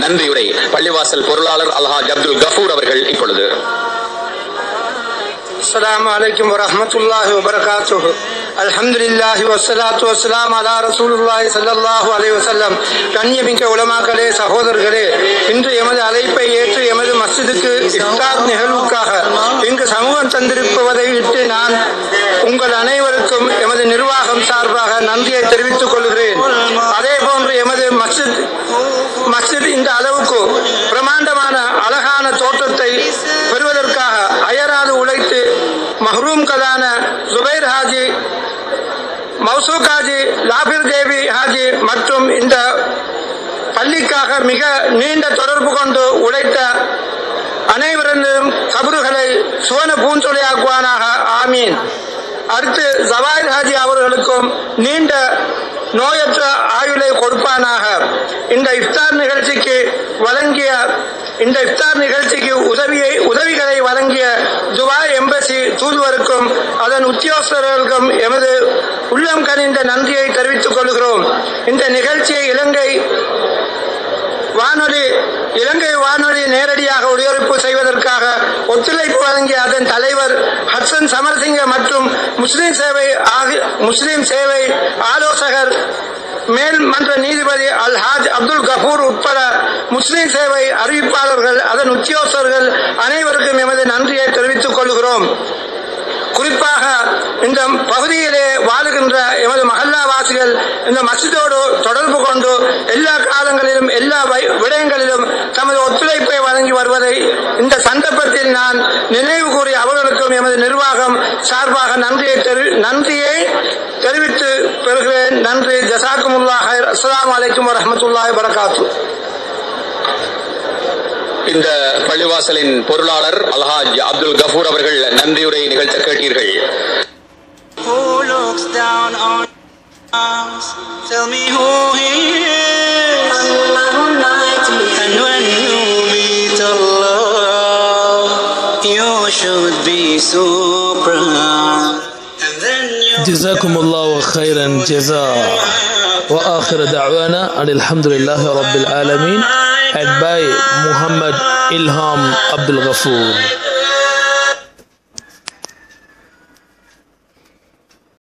நன்றியுரை பள்ளிவாசல் பொருளாளர் அல்ஹாஜ் அப்துல் கஃபூர் அவர்கள் இப்பொழுது. அஸ்ஸலாமு அலைக்கும் வரஹ்மத்துல்லாஹி வபரகாத்துஹு. அல்ஹம்துலில்லாஹி வஸ்ஸலாத்து வஸ்ஸலாம் அலா ரசூலுல்லாஹி ஸல்லல்லாஹு அலைஹி வஸல்லம். கண்ணியமிக்க உலமாக்களே, சகோதரர்களே, இன்று எமது அழைப்பை ஏற்று எமது மஸ்ஜிதுக்கு இஃப்தார் நிகழ்வுக்காக இங்கு சமூகம் தந்திருப்பதை இட்டு நான் உங்கள் அனைவருக்கும் எமது நிர்வாகம் சார்பாக நன்றியை தெரிவித்துக் கொள்கிறேன். அதே போன்று எமது மஸ்ஜித் இந்த அளவுக்கு பிரமாண்டமான அழகான தோற்றத்தை பெறுவதற்காக அயராது உழைத்து மஹ்ரூம்களான ஜுபைர் ஹாஜி, மௌசூக் ஹாஜி, லாபிர் தேவி ஹாஜி மற்றும் இந்த பள்ளிக்காக மிக நீண்ட தொடர்பு கொண்டு உழைத்த அனைவரின் கபறுகளை சுவன பூஞ்சொலியாக்குவானாக. ஆமீன். அடுத்து ஜவாஹிர் ஹாஜி அவர்களுக்கும் நீண்ட நோயற்ற ஆயுளை கொடுப்பானாக. இந்த இஃப்தார் நிகழ்ச்சிக்கு உதவிகளை வழங்கிய துபாய் எம்பசி தூதுவருக்கும் அதன் உத்தியோகஸ்தர்களுக்கும் எமது உள்ளம் கனிந்த நன்றியை தெரிவித்துக் கொள்கிறோம். இந்த நிகழ்ச்சியை இலங்கை வானொலி நேரடியாக ஒளிபரப்பு செய்வதற்காக ஒத்துழைப்பு வழங்கிய அதன் தலைவர் ஹட்சன் சமரசிங்க மற்றும் முஸ்லிம் சேவை ஆலோசகர் மேல் மன்ற நீதிபதி அல்ஹாஜ் அப்துல் கஃபூர் உட்பட முஸ்லிம் சேவை அறிவிப்பாளர்கள், அதன் உத்தியோகஸ்தர்கள் அனைவருக்கும் எமது நன்றியை தெரிவித்துக் கொள்கிறோம். குறிப்பாக இந்த பகுதியிலே வாழுகின்ற எமது மஹல்லா வாசிகள் இந்த மஸ்ஜிதோடு தொடர்பு கொண்டு எல்லா காலங்களிலும் எல்லா விடயங்களிலும் தமது ஒத்துழைப்பை வழங்கி வருவதை இந்த சந்தர்ப்பத்தில் நான் நினைவு கூறி அவர்களுக்கும் எமது நிர்வாகம் சார்பாக நன்றியை தெரிவித்து பெறுகிறேன். நன்றி. ஜஸாக்குமுல்லாஹ் ஹைர். அஸ்ஸலாமு அலைக்கும் வரஹ்மத்துல்லாஹி வபரகாத்துஹு. இந்த பள்ளிவாசலின் பொருளாளர் அல்ஹாஜ் அப்துல் கஃபூர் அவர்கள் நன்றியுரை நிகழ்த்த கேட்டீர்கள். Who looks down on us? Tell me who he is. And when you meet Allah, you should be so proud. And then you Jazakumullahu khairan jaza. Wa akhir da'wana alhamdulillahi rabbil alamin. By Muhammad Ilham Abdul Ghafoor.